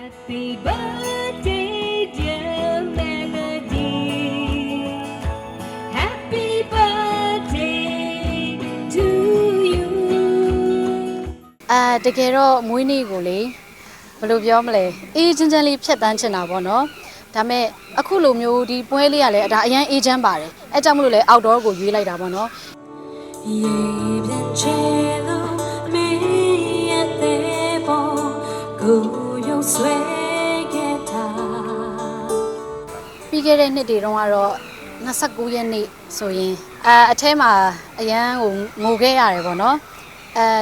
Happy birthday, dear Melody. Happy birthday to you. တကယ်တော့မွေးနေ့ကိုလေဘယ်လိုပြောမလဲအေးချမ်းလေးဖြတ်တန်းချင်တာပေါ့နော်ဒါမဲ့အခုလိုမျိုးဒီပွဲလေးကလည်းဒါအရန်အေးချမ်းပါတယ်အဲကြောင့်မလို့လေ outdoor ကိုရွေးလိုက်တာပေါ့နော် ပြီးခဲ့တဲ့နှစ်တွေတုန်းကတော့29ရက်နေ့ဆိုရင်အထဲမှာအရန်ကိုငိုခဲ့ရတယ်ပေါ့နော်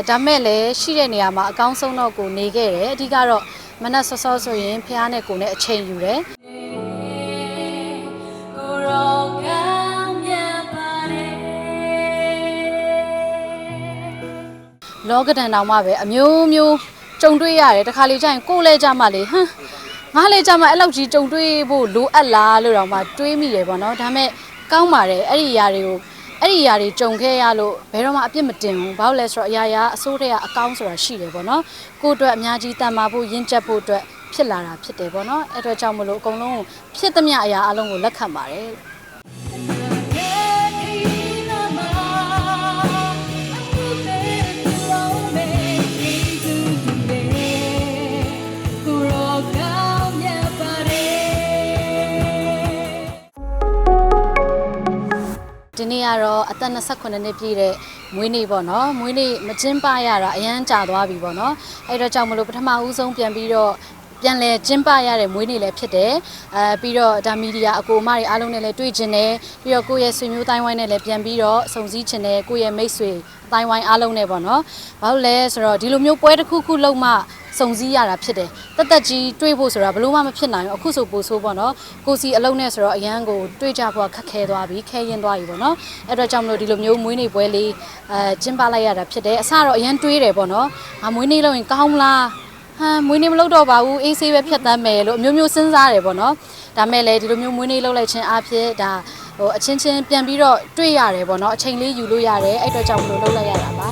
ဒါမဲ့လည်းရှိတဲ့နေရာမှာအကောင်းဆုံးတော့ကိုနေခဲ့တယ်အဓိကတော့မနက်စောစောဆိုရင်ဖះနဲ့ကိုနဲ့အချိန်ယူတယ်လောကဒဏ်တောင်မှပဲအမျိုးမျိုးကြုံတွေ့ရတယ်တခါလေကျရင်ကိုယ်လဲကြမှလေဟမ်ငါလဲကြမှအဲ့လောက်ကြီးကြုံတွေ့ဖို့လိုအပ်လားလို့တော့မှတွေးမိတယ်ပေါ့နော်ဒါမဲ့ကောင်းပါတယ်အဲ့ဒီအရာတွေကြုံခဲ့ရလို့ဘယ်တော့မှအပြစ်မတင်ဘူးဘာလို့လဲဆိုတော့အရာအစိုးတဲ့အကောင်းဆိုတာရှိတယ်ပေါ့နော်ကိုယ့်အတွက်အများကြီးတန်မာဖို့ရင့်ကျက်ဖို့အတွက်ဖြစ်လာတာဖြစ်တယ်ပေါ့နော်အဲ့အတွက်ကြောင့်မလို့အကုန်လုံးဖြစ်သမျှအရာအလုံးကိုလက်ခံပါတယ်ဒီနေ့ကတော့အသက်28နှစ်ပြည့်တဲ့မွေးနေ့ပေါ့နော်မွေးနေ့မကျင်းပရတာအရန်ကြာသွားပြီပေါ့နော်အဲ့တော့ကြောင့်မလို့ပထမဦးဆုံးပြန်လဲကျင်းပရတဲ့မွေးနေ့လည်းဖြစ်တယ်ပြီးတော့ဒါမီဒီယာအကိုအမတွေအားလုံးနဲ့လည်းတွေ့ကျင်တယ်ပြီးတော့ကိုယ့်ရဲ့ဆွေမျိုးတိုင်းဝိုင်းနဲ့လည်းပြန်ပြီးတော့စုံစည်းကျင်တယ်ကိုယ့်ရဲ့မိတ်ဆွေတိုင်းဝိုင်းအားလုံးနဲ့ပေါ့နော်ဘာလို့လဲဆိုတော့ဒီလိုမျိုးပွဲတစ်ခုခုလုံးမှစုံစည်းရတာဖြစ်တယ်တက်ကြီးတွေးဖို့ဆိုတာဘလို့မှမဖြစ်နိုင်ဘူးအခုဆိုပို့ဆိုးပေါ့နော်ကိုစီအလုံးနဲ့ဆိုတော့အရန်ကိုတွေးကြဖို့ခက်ခဲသွားပြီခဲရင်သွားပြီပေါ့နော်အဲ့တော့ကြောင့်မလို့ဒီလိုမျိုးမွေးနေ့ပွဲလေးကျင်းပလိုက်ရတာဖြစ်တယ်အစတော့အရန်တွေးတယ်ပေါ့နော်ငါမွေးနေ့လုပ်ရင်ကောင်းမလားမွေးနေ့မလုပ်တော့ပါဘူးအေးဆေးပဲဖြတ်သန်းမယ်လို့အမျိုးမျိုးစဉ်းစားတယ်ပေါ့နော်ဒါမဲ့လည်းဒီလိုမျိုးမွေးနေ့လုပ်လိုက်ခြင်းအဖြစ်ဒါအချင်းချင်းပြန်ပြီးတော့တွေ့ရတယ်ပေါ့နော်အချိန်လေးယူလို့ရတယ်အဲ့တော့ကြောင့်မလို့လုပ်လိုက်ရတာပါ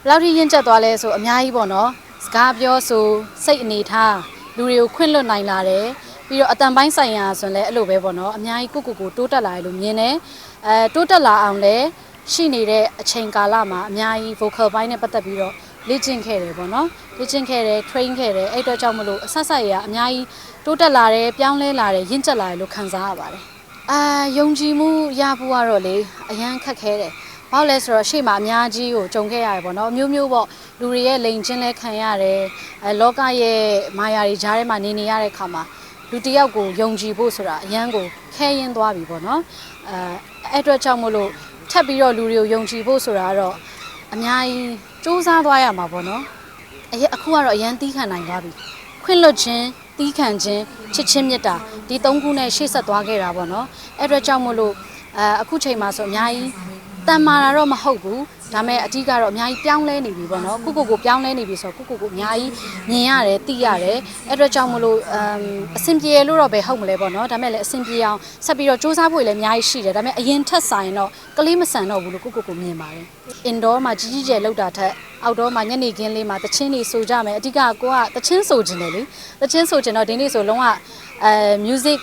လောက်ထိရင်ကျက်သွားလဲဆိုအများကြီးပေါ့နော်စကားပြောဆိုစိတ်အနေထားလူတွေကိုခွင့်လွှတ်နိုင်လာတယ်ပြီးတော့အတန်ပိုင်းဆိုင်ရာဆိုရင်လည်းအဲ့လိုပဲပေါ့နော်အများကြီးကိုတိုးတက်လာတယ်လို့မြင်တယ်တိုးတက်လာအောင်လည်းရှိနေတဲ့အချိန်ကာလမှာအများကြီး vocal ပိုင်းနဲ့ပတ်သက်ပြီးတော့လေ့ကျင့်ခဲ့တယ်ပေါ့နော်လေ့ကျင့်ခဲ့တယ် train ခဲ့တယ်အဲ့တော့ကြောင့်မလို့အဆက်ဆက်ရအများကြီးတိုးတက်လာတယ်ပြောင်းလဲလာတယ်ရင့်ကျက်လာတယ်လို့ခံစားရပါတယ်ယုံကြည်မှုရဖို့ကတော့လေအရန်ခက်ခဲတယ်ဘာလို့လဲဆိုတော့ရှေ့မှာအများကြီးကိုကြုံခဲ့ရတယ်ပေါ့နော်မျိုးမျိုးပေါ့လူတွေရဲ့လိန်ချင်းလဲခံရတယ်လောကရဲ့မာယာတွေကြားထဲမှာနေရတဲ့ခါမှာလူတစ်ယောက်ကိုယုံကြည်ဖို့ဆိုတာအရန်ကိုခဲရင်သွားပြီပေါ့နော်အဲ့အတွက်ကြောင့်မို့လို့ထပ်ပြီးတော့လူတွေကိုယုံကြည်ဖို့ဆိုတာကတော့အများကြီးစူးစမ်းသွားရမှာပေါ့နော်အခုကတော့အရန်တီးခံနိုင်သွားပြီခွင့်လွှတ်ခြင်းတီးခံခြင်းချစ်ချင်းမြတ်တာဒီ၃ခုနဲ့ရှေ့ဆက်သွားခဲ့တာပေါ့နော်အဲ့အတွက်ကြောင့်မို့လို့အခုချိန်မှာဆိုအများကြီးတန်မာတာတော့မဟုတ်ဘူးဒါမဲ့အဓိကတော့အများကြီးပြောင်းလဲနေပြီပေါ့နော်ကိုပြောင်းလဲနေပြီဆိုတော့ကိုအများကြီးမြင်ရတယ်သိရတယ်အဲ့အတွက်ကြောင့်မလို့အဆင်ပြေလို့တော့ပဲဟုတ်မလဲပေါ့နော်ဒါမဲ့လည်းအဆင်ပြေအောင်ဆက်ပြီးတော့စူးစမ်းဖို့လည်းအများကြီးရှိတယ်ဒါမဲ့အရင်ထက်ဆိုင်တော့ကလေးမဆန်တော့ဘူးလို့ကိုမြင်ပါတယ် indoor မှာကြီးကျယ်လောက်တာထက် outdoor မှာညနေခင်းလေးမှာတချင်းတွေဆိုကြမယ်အဓိကကိုကတချင်းဆိုခြင်းတယ်လေတချင်းဆိုခြင်းတော့ဒီနေ့ဆိုလုံးဝmusic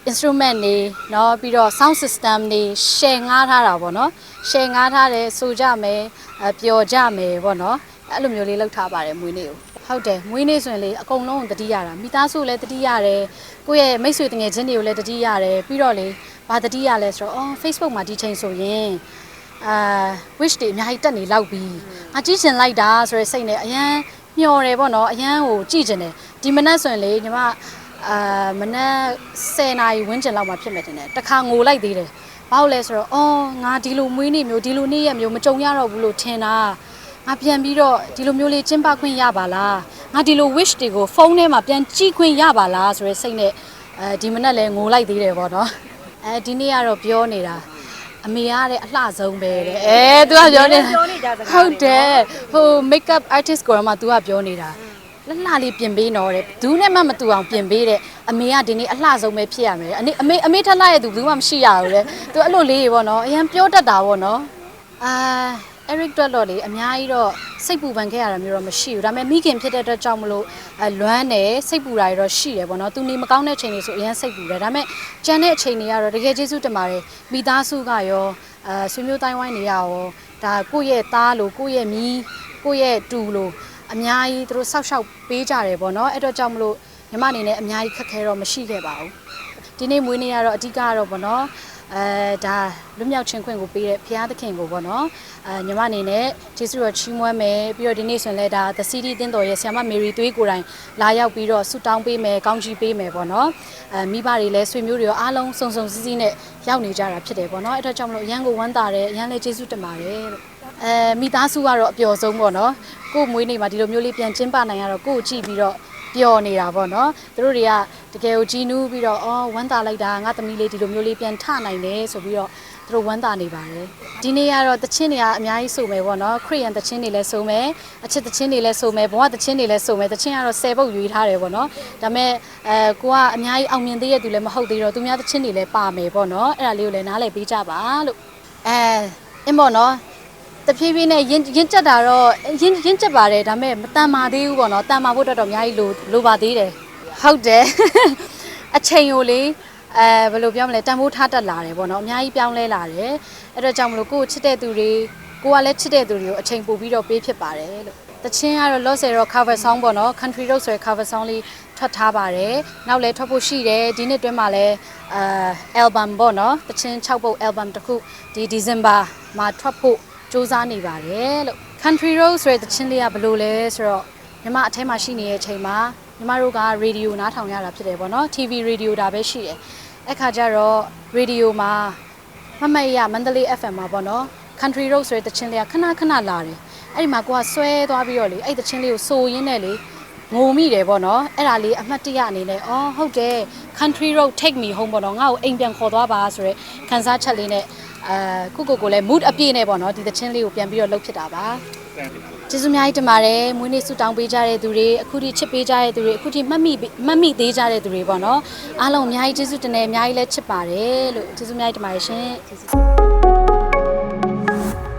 instrument တွေเนาะပြီးတော့ sound system တွေ share ငားထားတာပေါ့เนาะ share ငားထားတယ်ဆိုကြမယ်ပျော်ကြမယ်ပေါ့เนาะအဲ့လိုမျိုးလေးလောက်ထားပါတယ်မွေးနေ့ကိုဟုတ်တယ်မွေးနေ့ဆိုရင်လေအကုန်လုံးတတိရတာမိသားစုလည်းတတိရတယ်ကိုယ့်ရဲ့မိတ်ဆွေတငယ်ချင်းတွေကိုလည်းတတိရတယ်ပြီးတော့လေဘာတတိရလဲဆိုတော့Facebook မှာဒီချိန်ဆိုရင်wish တွေအများကြီးတက်နေလောက်ပြီငါကြည့်ချင်လိုက်တာဆိုရယ်စိတ်နဲ့အရန်မျော်တယ်ပေါ့เนาะအရန်ကိုကြည့်ချင်တယ်ဒီမနက်ဆိုရင်လေညီမမနက်10နာရီဝန်းကျင်လောက်မှဖြစ်မယ်တင်တယ်တခါငိုလိုက်သေးတယ်ဘာလို့လဲဆိုတော့ငါဒီလိုမွေးနေ့မျိုးဒီလိုနေ့ရက်မျိုးမကြုံရတော့ဘူးလို့ထင်တာငါပြန်ပြီးတော့ဒီလိုမျိုးလေးကျင်းပခွင့်ရပါလားငါဒီလို wish တွေကိုဖုန်းထဲမှာပြန်ကြည့်ခွင့်ရပါလားဆိုရယ်စိတ်နဲ့ဒီမနက်လည်းငိုလိုက်သေးတယ်ပေါ့နော်ဒီနေ့ကတော့ပြောနေတာအမေရတဲ့အလှဆုံးပဲတဲ့သူကပြောနေတာဟုတ်တယ်ဟို makeup artist ကိုတော့မှ तू ကပြောနေတာ လှလေးပြင်ပေးတော့တဲ့ဘူးနဲ့မှမတူအောင်ပြင်ပေးတဲ့အမေကဒီနေ့အလှဆုံးပဲဖြစ်ရမယ်အမေထက်လှရဲ့သူဘူးမှမရှိရဘူးတဲ့သူအဲ့လိုလေးတွေပေါ့နော်အရင်ပြောတတ်တာပေါ့နော်Eric တွက်တော့လေအများကြီးတော့စိတ်ပူပန်ခဲ့ရတာမျိုးတော့မရှိဘူးဒါပေမဲ့မိခင်ဖြစ်တဲ့အတွက်ကြောင့်မလို့လွမ်းတယ်စိတ်ပူတာတွေတော့ရှိတယ်ပေါ့နော်သူနေမကောင်းတဲ့အချိန်တွေဆိုအရင်စိတ်ပူတယ်ဒါပေမဲ့ကြံတဲ့အချိန်တွေကတော့တကယ်ကျေးဇူးတင်ပါတယ်မိသားစုကရောဆွေမျိုးတိုင်းဝိုင်းနေရရောဒါကိုယ့်ရဲ့သားလို့ကိုယ့်ရဲ့မိကိုယ့်ရဲ့တူလို့အများကြီးသူတို့ဆောက်ရှောက်ပေးကြတယ်ပေါ့နော်အဲ့တော့ကြောင့်မလို့ညီမအနေနဲ့အများကြီးခက်ခဲတော့မရှိခဲ့ပါဘူးဒီနေ့မွေးနေ့ကတော့အဓိကကတော့ပေါ့နော်ဒါလွတ်မြောက်ခြင်းခွင့်ကိုပေးတဲ့ဘုရားသခင်ကိုပေါ့နော်ညီမအနေနဲ့ကျေးဇူးတော်ချီးမွမ်းမယ်ပြီးတော့ဒီနေ့ဆိုရင်လည်းဒါ The City တင်းတော်ရဲ့ဆရာမမေရီသွေးကိုယ်တိုင်လာရောက်ပြီးတော့ဆုတောင်းပေးမယ်ကောင်းချီးပေးမယ်ပေါ့နော်မိဘတွေလည်းဆွေမျိုးတွေရောအားလုံးစုံစုံစည်းစည်းနဲ့ရောက်နေကြတာဖြစ်တယ်ပေါ့နော်အဲ့တော့ကြောင့်မလို့အရန်ကိုဝမ်းသာတယ်အရန်လည်းကျေးဇူးတင်ပါတယ်လို့မိသားစုကတော့အပျော်ဆုံးပေါ့နော်ကို့မွေးနေ့မှာဒီလိုမျိုးလေးပြန်ကျင်းပနိုင်ရတော့ကို့ကိုကြည့်ပြီးတော့ပျော်နေတာပေါ့နော်သူတို့တွေကတကယ်ကိုကြီးနူးပြီးတော့ဝမ်းသာလိုက်တာငါသမီးလေးဒီလိုမျိုးလေးပြန်ထနိုင်တယ်ဆိုပြီးတော့သူတို့ဝမ်းသာနေပါတယ်ဒီနေ့ကတော့တချင်းတွေကအများကြီးဆိုမယ်ပေါ့နော်ခရစ်ယာန်တချင်းတွေလည်းဆိုမယ်အချစ်တချင်းတွေလည်းဆိုမယ်ဘဝတချင်းတွေလည်းဆိုမယ်တချင်းကတော့10ပုတ်ရွေးထားတယ်ပေါ့နော်ဒါပေမဲ့ကိုကအများကြီးအောင်မြင်သေးတဲ့သူလည်းမဟုတ်သေးတော့သူများတချင်းတွေလည်းပါမယ်ပေါ့နော်အဲ့ဒါလေးကိုလည်းနားလည်ပေးကြပါလို့အင်းပေါ့နော်တဖြည်းဖြည်းနဲ့ရင်းကျက်တာတော့ရင်းကျက်ပါတယ်ဒါပေမဲ့မတန်ပါသေးဘူးပေါ့နော်တန်ပါဖို့တော့အများကြီးလိုပါသေးတယ်ဟုတ်တယ်အချိန်ကိုလေဘယ်လိုပြောမလဲတန်ဖိုးထားတက်လာတယ်ပေါ့နော်အများကြီးပြောင်းလဲလာတယ်အဲ့တော့ကြောင့်မလို့ကိုချစ်တဲ့သူတွေကိုကလည်းချစ်တဲ့သူတွေကိုအချိန်ပို့ပြီးတော့ပေးဖြစ်ပါတယ်လို့တချင်းကတော့ Lost Zero cover song ပေါ့နော် Country Road ဆိုတဲ့ cover song လေးထွက်ထားပါတယ်နောက်လည်းထွက်ဖို့ရှိတယ်ဒီနှစ်တွင်းမှာလည်းalbum ပေါ့နော်တချင်း6ပုတ် album တစ်ခုဒီ December မှာထွက်ဖို့စူးစမ်းနေပါတယ်လို့ Country Road ဆိုတဲ့တချင်းလေးကဘယ်လိုလဲဆိုတော့ညီမအထဲမှာရှိနေတဲ့အချိန်မှာညီမတို့ကရေဒီယိုနားထောင်ရတာဖြစ်တယ်ပေါ့နော် TV ရေဒီယိုဒါပဲရှိတယ်အခါကျတော့ရေဒီယိုမှာမမရမန္တလေး FM မှာပေါ့နော် Country Road ဆိုတဲ့တချင်းလေးကခဏလာတယ်အဲ့ဒီမှာကိုကဆွဲသွားပြီးတော့လေအဲ့တချင်းလေးကိုဆိုရင်းနဲ့လေငိုမိတယ်ပေါ့နော်အဲ့ဒါလေးအမှတ်တရအနေနဲ့အော်ဟုတ်တယ် Country Road take me home ပေါ့နော်ငါ့ကိုအိမ်ပြန်ခေါ်သွားပါဆိုရဲခန်းစားချက်လေးနဲ့ကိုလည်း mood အပြည့်နဲ့ပေါ့နော်ဒီသချင်းလေးကိုပြန်ပြီးတော့လုပ်ဖြစ်တာပါကျေးဇူးအများကြီးတင်ပါတယ်မွေးနေ့ဆုတောင်းပေးကြတဲ့သူတွေအခုထိချစ်ပေးကြတဲ့သူတွေအခုထိမှတ်မိသေးကြတဲ့သူတွေပေါ့နော်အားလုံးအများကြီးကျေးဇူးတင်တယ်အများကြီးလည်းချစ်ပါတယ်လို့ကျေးဇူးအများကြီးတင်ပါတယ်ရှင်